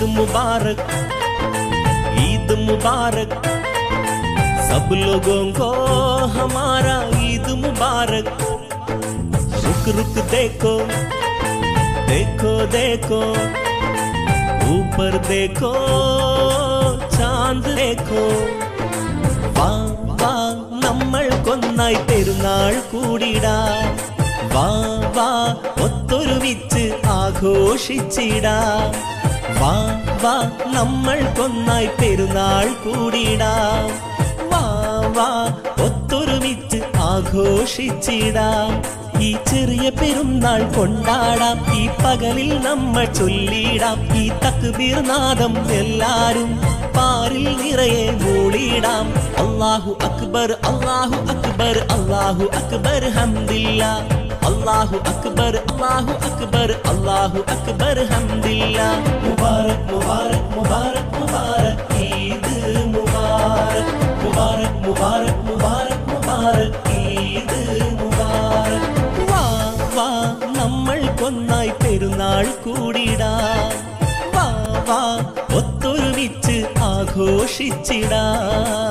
मुबारक, ईद मुबारक, सब लोगों को हमारा ईद मुबारक। रुक रुक देखो देखो देखो, ऊपर देखो चांद देखो। വാ വാ നമ്മൾക്കൊന്നായി പെരുന്നാൾ കൂടിടാം, വാ വാ ഒത്തൊരുമിച്ച് ആഘോഷിച്ചിടാം, വാ വാ നമ്മൾക്കൊന്നായി പെരുന്നാൾ കൂടിടാം, വാ വാ ഒത്തൊരുമിച്ച് ആഘോഷിച്ചിടാം। ഈ ചെറിയ പെരുന്നാൾ കൊണ്ടാടാം, ഈ പകലിൽ നമ്മൾ ചൊല്ലിടാം ഈ തക്ബീർ നാദം എല്ലാരും പാരിൽ നിറയെ മൂളിടാം। അല്ലാഹു അക്ബർ അല്ലാഹു അക്ബർ അല്ലാഹു അക്ബർ ഹംദില്ലാ, അല്ലാഹു അക്ബർ അല്ലാഹു അക്ബർ അല്ലാഹു അക്ബർ ഹംദില്ലാ। മുബാരക് മുബാരക് മുബാരക് മുബാരക് ഈദ് മുബാരക്, മുബാരക് മുബാരക് മുബാരക് മുബാരക് ഈദ് മുബാരക്। വാ വാ നമ്മൾക്കൊന്നായി പെരുന്നാൾ കൂടിടാം, വാ വാ ഒത്തൊരുമിച്ച് ആഘോഷിച്ചിടാം।